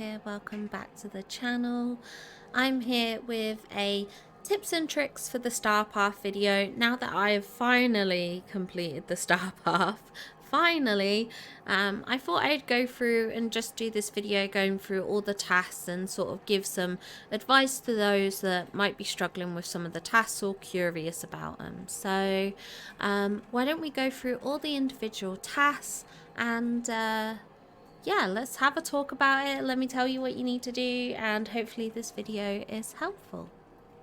here, welcome back to the channel. I'm here with a tips and tricks for the Starpath video. Now that I have finally completed the Starpath, I thought I'd go through and just do this video going through all the tasks and sort of give some advice to those that might be struggling with some of the tasks or curious about them. So why don't we go through all the individual tasks and yeah, let's have a talk about it. Let me tell you what you need to do, and hopefully this video is helpful.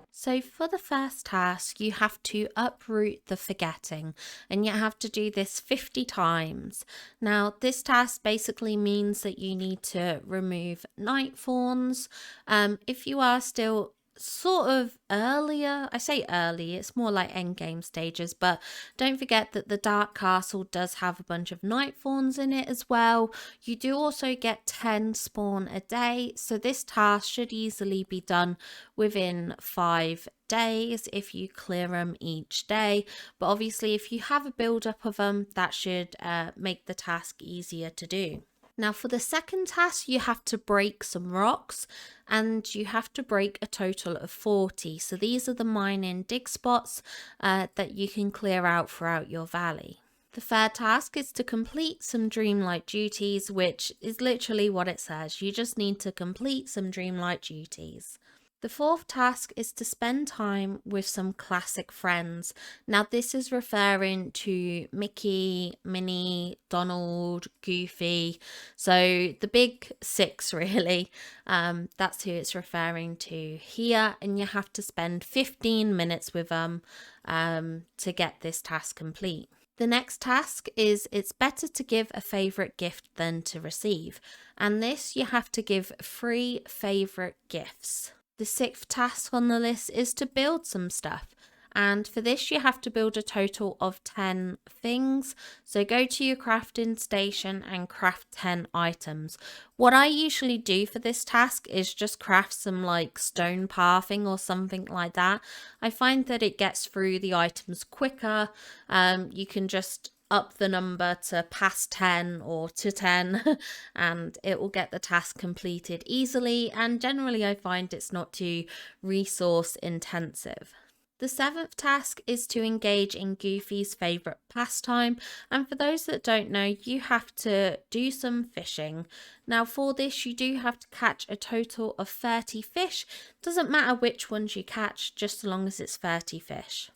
So for the first task, you have to uproot the forgetting, and you have to do this 50 times. Now, this task basically means that you need to remove night fawns. If you are still sort of earlier, I say early, it's more like end game stages, but don't forget that the Dark Castle does have a bunch of night fawns in it as well. You do also get 10 spawn a day, so this task should easily be done within 5 days if you clear them each day. But obviously if you have a build up of them, that should make the task easier to do. Now for the second task, you have to break some rocks, and you have to break a total of 40. So these are the mining dig spots that you can clear out throughout your valley. The third task is to complete some dreamlight duties, which is literally what it says. You just need to complete some dreamlight duties. The fourth task is to spend time with some classic friends. Now this is referring to Mickey, Minnie, Donald, Goofy. So the big six really, that's who it's referring to here. And you have to spend 15 minutes with them to get this task complete. The next task is it's better to give a favourite gift than to receive. And this you have to give 3 favourite gifts. The 6th task on the list is to build some stuff, and for this you have to build a total of 10 things. So go to your crafting station and craft 10 items. What I usually do for this task is just craft some like stone pathing or something like that. I find that it gets through the items quicker. You can just up the number to past 10 or to 10 and it will get the task completed easily, and generally I find it's not too resource intensive. The 7th task is to engage in Goofy's favourite pastime, and for those that don't know, you have to do some fishing. Now for this you do have to catch a total of 30 fish. Doesn't matter which ones you catch, just as long as it's 30 fish.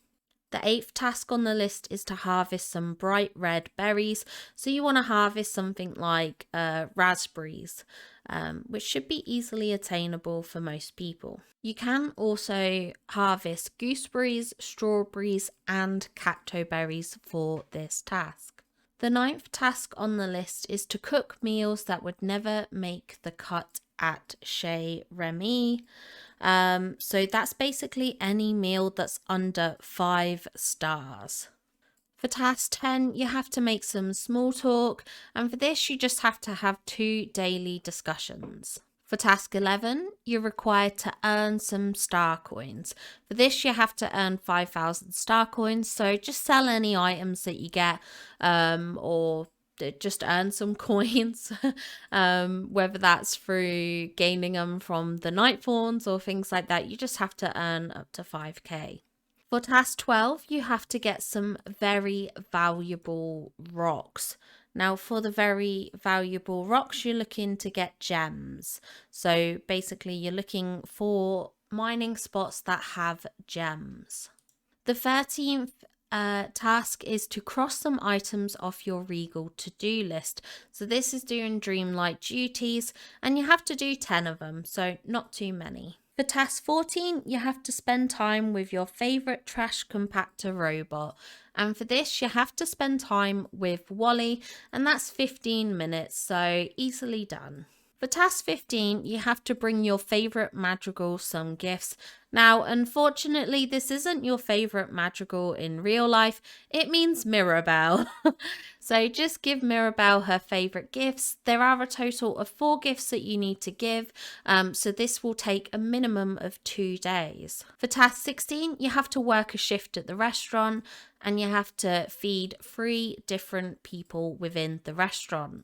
The 8th task on the list is to harvest some bright red berries. So you want to harvest something like raspberries, which should be easily attainable for most people. You can also harvest gooseberries, strawberries and cacto berries for this task. The 9th task on the list is to cook meals that would never make the cut at Chez Remy. So that's basically any meal that's under 5 stars. For task 10, you have to make some small talk, and for this you just have to have 2 daily discussions. For task 11, you're required to earn some star coins. For this you have to earn 5,000 star coins, so just sell any items that you get or just earn some coins, whether that's through gaining them from the night fawns or things like that. You just have to earn up to 5k. For task 12, you have to get some very valuable rocks. Now for the very valuable rocks, you're looking to get gems. So basically you're looking for mining spots that have gems. The 13th task is to cross some items off your Regal to-do list. So this is doing dreamlight duties, and you have to do 10 of them, so not too many. For task 14, you have to spend time with your favourite trash compactor robot. And for this, you have to spend time with Wally, and that's 15 minutes, so easily done. For task 15, you have to bring your favourite madrigal some gifts. Now, unfortunately, this isn't your favourite madrigal in real life. It means Mirabelle. So just give Mirabelle her favourite gifts. There are a total of 4 gifts that you need to give. So this will take a minimum of 2 days. For task 16, you have to work a shift at the restaurant, and you have to feed 3 different people within the restaurant.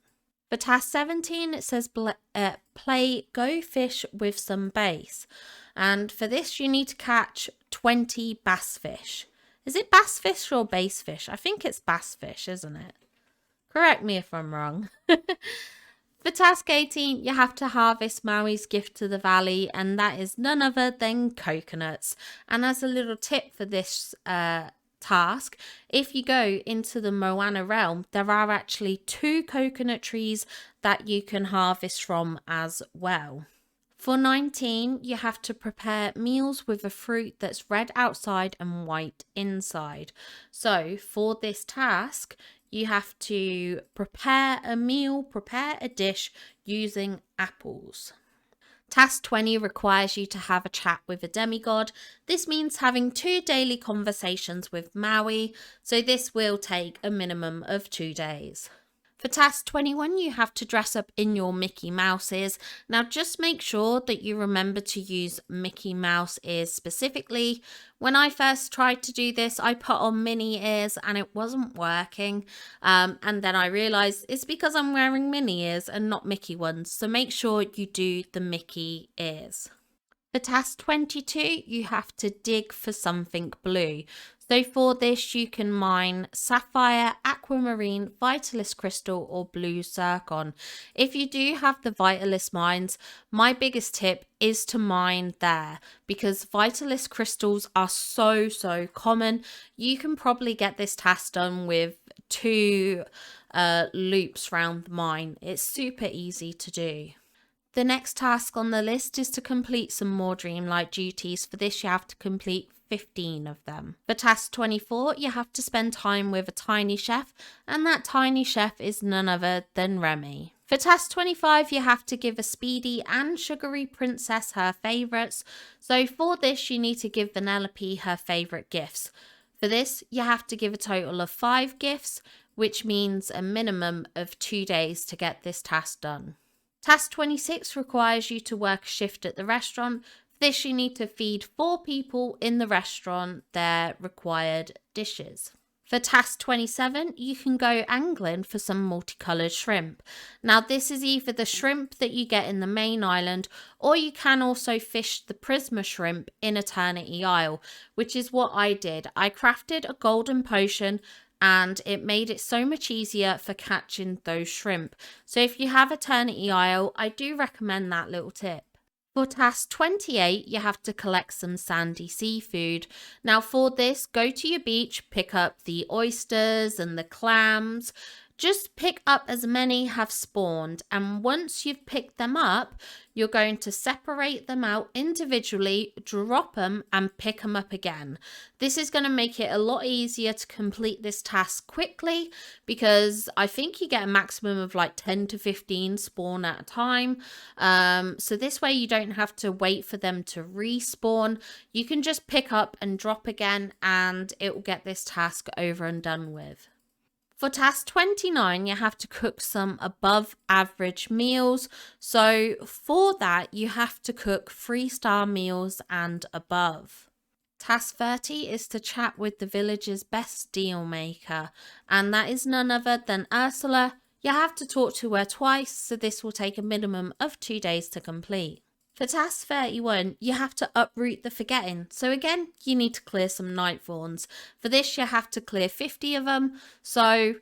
For task 17, it says play Go Fish with some bass. And for this, you need to catch 20 bass fish. Is it bass fish or bass fish? I think it's bass fish, isn't it? Correct me if I'm wrong. For task 18, you have to harvest Maui's gift to the valley, and that is none other than coconuts. And as a little tip for this task, if you go into the Moana realm, there are actually 2 coconut trees that you can harvest from as well. For 19, you have to prepare meals with a fruit that's red outside and white inside. So for this task, you have to prepare a dish using apples. Task 20 requires you to have a chat with a demigod. This means having 2 daily conversations with Maui, so this will take a minimum of 2 days. For task 21, you have to dress up in your Mickey Mouse ears. Now, just make sure that you remember to use Mickey Mouse ears specifically. When I first tried to do this, I put on Minnie ears and it wasn't working. And then I realized it's because I'm wearing Minnie ears and not Mickey ones. So make sure you do the Mickey ears. For task 22, you have to dig for something blue. So for this, you can mine sapphire, aquamarine, vitalist crystal, or blue zircon. If you do have the vitalist mines, my biggest tip is to mine there because vitalist crystals are so common. You can probably get this task done with 2 loops round the mine. It's super easy to do. The next task on the list is to complete some more dreamlight duties. For this, you have to complete 15 of them. For task 24, you have to spend time with a tiny chef, and that tiny chef is none other than Remy. For task 25, you have to give a speedy and sugary princess her favourites. So for this, you need to give Vanellope her favourite gifts. For this, you have to give a total of 5 gifts, which means a minimum of 2 days to get this task done. Task 26 requires you to work a shift at the restaurant. For this, you need to feed 4 people in the restaurant their required dishes. For task 27, you can go angling for some multicoloured shrimp. Now, this is either the shrimp that you get in the main island, or you can also fish the Prisma shrimp in Eternity Isle, which is what I did. I crafted a golden potion and it made it so much easier for catching those shrimp. So if you have Eternity Isle, I do recommend that little tip. For task 28, you have to collect some sandy seafood. Now for this, go to your beach, pick up the oysters and the clams. Just pick up as many have spawned, and once you've picked them up, you're going to separate them out individually, drop them and pick them up again. This is going to make it a lot easier to complete this task quickly because I think you get a maximum of like 10 to 15 spawn at a time. So this way you don't have to wait for them to respawn. You can just pick up and drop again and it will get this task over and done with. For task 29, you have to cook some above average meals. So for that, you have to cook 3-star meals and above. Task 30 is to chat with the village's best deal maker, and that is none other than Ursula. You have to talk to her twice, so this will take a minimum of 2 days to complete. For task 31, you have to uproot the forgetting. So again, you need to clear some night fawns. For this, you have to clear 50 of them. So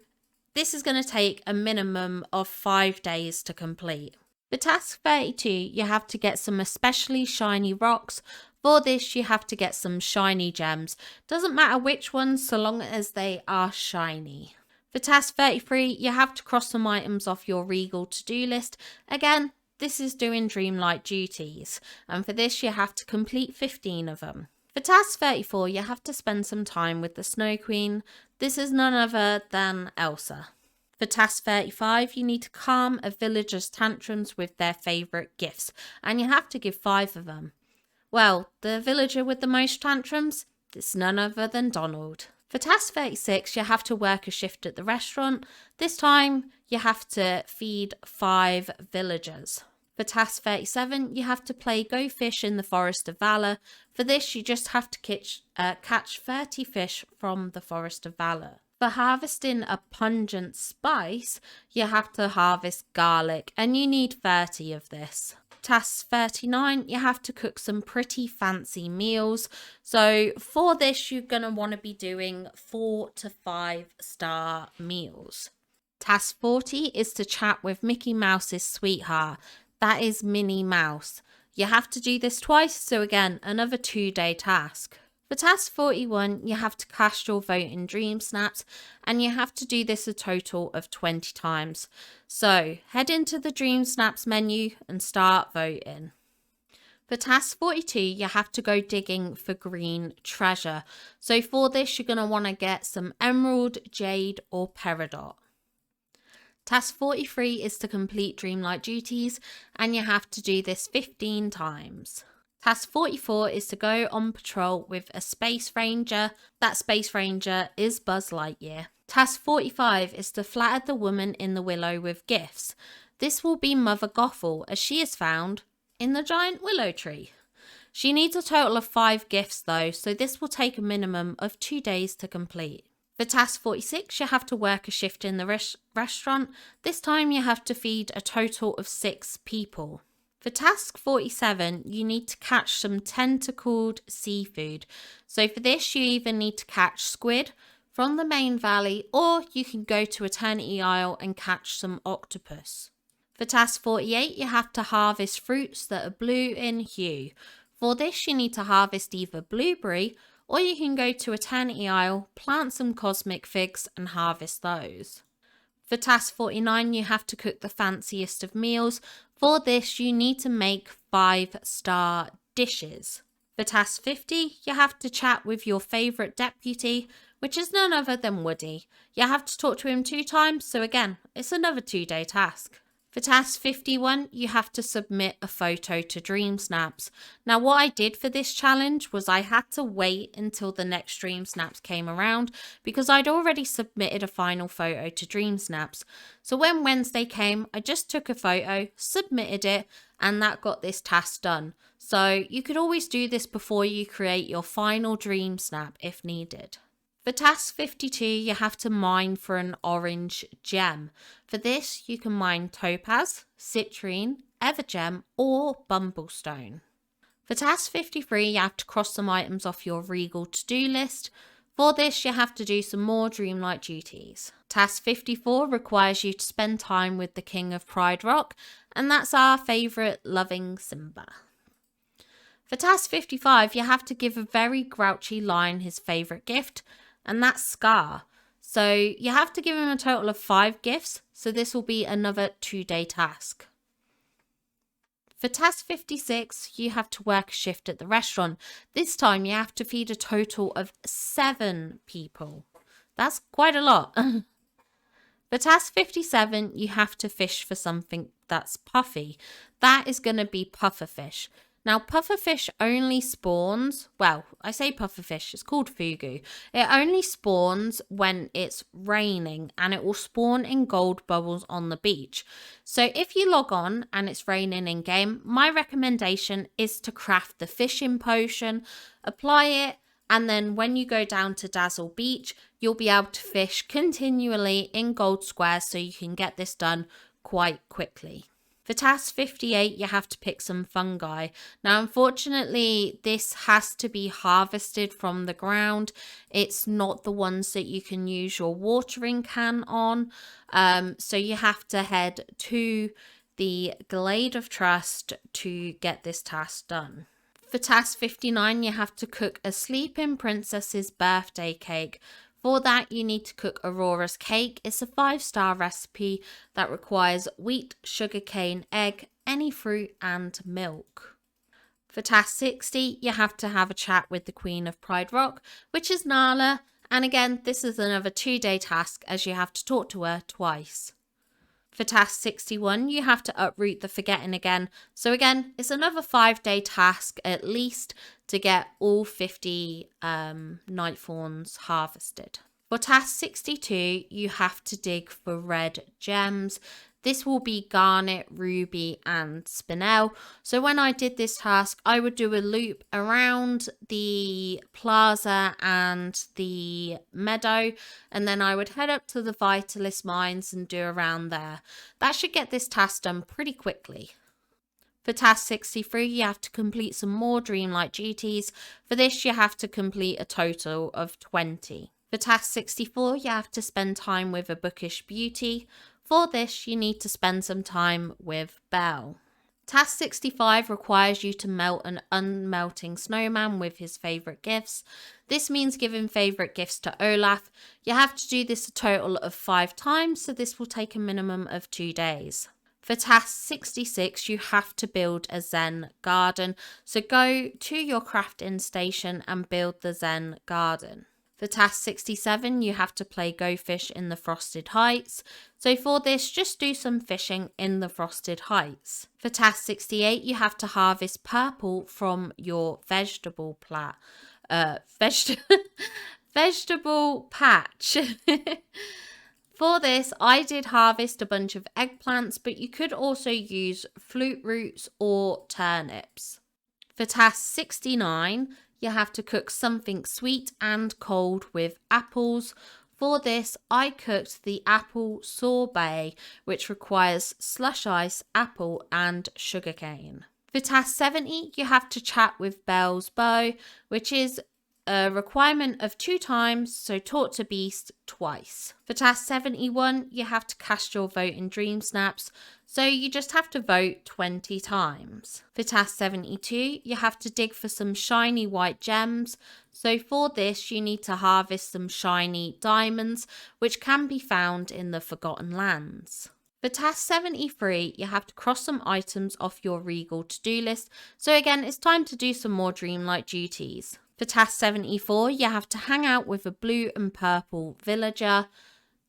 this is going to take a minimum of 5 days to complete. For task 32, you have to get some especially shiny rocks. For this, you have to get some shiny gems. Doesn't matter which ones, so long as they are shiny. For task 33, you have to cross some items off your Regal to-do list. Again, this is doing dreamlight duties, and for this you have to complete 15 of them. For task 34, you have to spend some time with the Snow Queen. This is none other than Elsa. For task 35, you need to calm a villager's tantrums with their favourite gifts, and you have to give 5 of them. Well, the villager with the most tantrums, it's none other than Donald. For task 36, you have to work a shift at the restaurant. This time, you have to feed 5 villagers. For task 37, you have to play Go Fish in the Forest of Valor. For this, you just have to catch 30 fish from the Forest of Valor. For harvesting a pungent spice, you have to harvest garlic, and you need 30 of this. Task 39, you have to cook some pretty fancy meals. So for this, you're going to want to be doing 4 to 5-star meals. Task 40 is to chat with Mickey Mouse's sweetheart. That is Minnie Mouse. You have to do this twice, so again, another 2-day task. For task 41, you have to cast your vote in Dream Snaps, and you have to do this a total of 20 times. So head into the Dream Snaps menu and start voting. For task 42, you have to go digging for green treasure. So for this, you're going to want to get some emerald, jade, or peridot. Task 43 is to complete Dreamlight duties, and you have to do this 15 times. Task 44 is to go on patrol with a space ranger. That space ranger is Buzz Lightyear. Task 45 is to flatter the woman in the willow with gifts. This will be Mother Gothel, as she is found in the giant willow tree. She needs a total of 5 gifts though, so this will take a minimum of 2 days to complete. For task 46, you have to work a shift in the restaurant. This time you have to feed a total of 6 people. For task 47, you need to catch some tentacled seafood. So for this, you either need to catch squid from the main valley, or you can go to Eternity Isle and catch some octopus. For task 48, you have to harvest fruits that are blue in hue. For this, you need to harvest either blueberry, or you can go to Eternity Isle, plant some cosmic figs and harvest those. For task 49, you have to cook the fanciest of meals. For this, you need to make 5-star dishes. For task 50, you have to chat with your favourite deputy, which is none other than Woody. You have to talk to him 2 times, so again, it's another 2-day task. For task 51, you have to submit a photo to Dream Snaps. Now what I did for this challenge was I had to wait until the next Dream Snaps came around because I'd already submitted a final photo to Dream Snaps. So when Wednesday came, I just took a photo, submitted it, and that got this task done. So you could always do this before you create your final Dream Snap if needed. For task 52, you have to mine for an orange gem. For this, you can mine topaz, citrine, evergem, or bumblestone. For task 53, you have to cross some items off your regal to-do list. For this, you have to do some more Dreamlight duties. Task 54 requires you to spend time with the King of Pride Rock, and that's our favourite loving Simba. For task 55, you have to give a very grouchy lion his favourite gift, and that's Scar. So you have to give him a total of 5 gifts, so this will be another 2-day task. For task 56, you have to work a shift at the restaurant. This time you have to feed a total of 7 people. That's quite a lot. For task 57, you have to fish for something that's puffy. That is going to be pufferfish. Now, pufferfish only spawns, well, I say pufferfish, it's called fugu. It only spawns when it's raining, and it will spawn in gold bubbles on the beach. So if you log on and it's raining in game, my recommendation is to craft the fishing potion, apply it, and then when you go down to Dazzle Beach, you'll be able to fish continually in gold squares, so you can get this done quite quickly. For task 58, you have to pick some fungi. Now, unfortunately, this has to be harvested from the ground. It's not the ones that you can use your watering can on. So you have to head to the Glade of Trust to get this task done. For task 59, you have to cook a sleeping princess's birthday cake. For that, you need to cook Aurora's cake. It's a 5-star recipe that requires wheat, sugarcane, egg, any fruit, and milk. For task 60, you have to have a chat with the Queen of Pride Rock, which is Nala. And again, this is another 2-day task as you have to talk to her twice. For task 61, you have to uproot the Forgetting Again. So again, it's another 5-day task at least to get all 50 Nightthorns harvested. For task 62, you have to dig for red gems. This will be garnet, ruby, and spinel. So when I did this task, I would do a loop around the plaza and the meadow, and then I would head up to the Vitalist mines and do around there. That should get this task done pretty quickly. For task 63, you have to complete some more dreamlike duties. For this, you have to complete a total of 20. For task 64, you have to spend time with a bookish beauty. For this, you need to spend some time with Belle. Task 65 requires you to melt an unmelting snowman with his favourite gifts. This means giving favourite gifts to Olaf. You have to do this a total of 5 times, so this will take a minimum of 2 days. For task 66, you have to build a Zen garden. So go to your crafting station and build the Zen garden. For task 67, you have to play Go Fish in the Frosted Heights. So for this, just do some fishing in the Frosted Heights. For task 68, you have to harvest purple from your vegetable vegetable patch. For this, I did harvest a bunch of eggplants, but you could also use flute roots or turnips. For task 69, you have to cook something sweet and cold with apples. For this, I cooked the apple sorbet, which requires slush ice, apple, and sugarcane. For task 70, you have to chat with Belle's bow, which is a requirement of 2 times, so talk to Beast twice. For task 71, you have to cast your vote in Dream Snaps, so you just have to vote 20 times. For task 72, you have to dig for some shiny white gems, so for this you need to harvest some shiny diamonds, which can be found in the Forgotten Lands. For task 73, you have to cross some items off your Regal to-do list, so again it's time to do some more dreamlike duties. For task 74, you have to hang out with a blue and purple villager.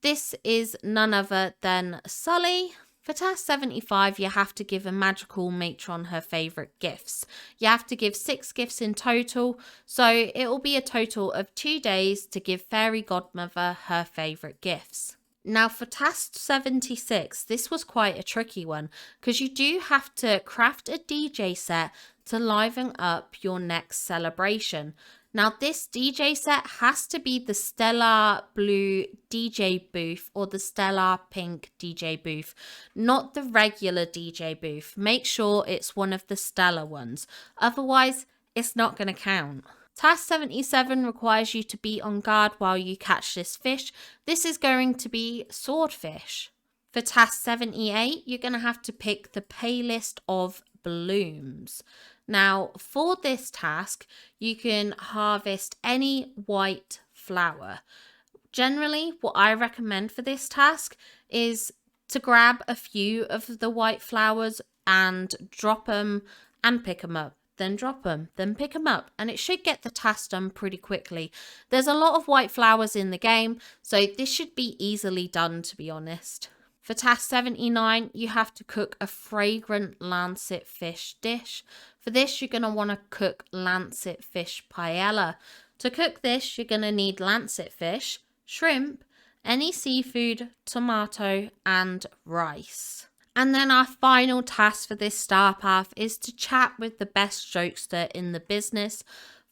This is none other than Sully. For task 75, you have to give a magical matron her favourite gifts. You have to give 6 gifts in total, so it will be a total of 2 days to give Fairy Godmother her favourite gifts. Now for task 76, this was quite a tricky one because you do have to craft a DJ set to liven up your next celebration. Now this DJ set has to be the Stellar Blue DJ booth or the Stellar Pink DJ booth, not the regular DJ booth. Make sure it's one of the stellar ones, otherwise it's not going to count. Task 77 requires you to be on guard while you catch this fish. This is going to be swordfish. For task 78, you're going to have to pick the playlist of blooms. Now, for this task, you can harvest any white flower. Generally, what I recommend for this task is to grab a few of the white flowers and drop them and pick them up. Then drop them, then pick them up, and it should get the task done pretty quickly. There's a lot of white flowers in the game, so this should be easily done, to be honest. For task 79, you have to cook a fragrant lancet fish dish. For this, you're going to want to cook lancet fish paella. To cook this, you're going to need lancet fish, shrimp, any seafood, tomato, and rice. And then our final task for this Starpath is to chat with the best jokester in the business.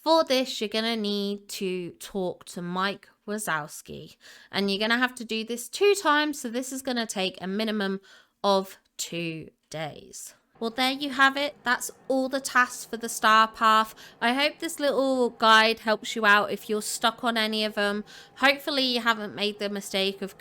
For this, you're going to need to talk to Mike Wazowski. And you're going to have to do this 2 times, so this is going to take a minimum of 2 days. Well, there you have it. That's all the tasks for the Starpath. I hope this little guide helps you out if you're stuck on any of them. Hopefully you haven't made the mistake of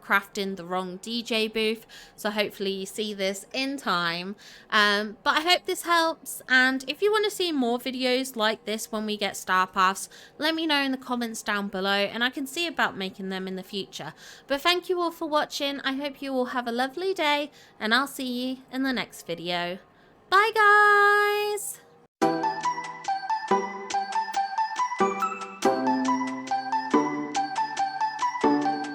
crafting the wrong DJ booth, so hopefully you see this in time, but I hope this helps, and if you want to see more videos like this when we get Starpaths, let me know in the comments down below and I can see about making them in the future. But thank you all for watching. I hope you all have a lovely day and I'll see you in the next video. Bye guys!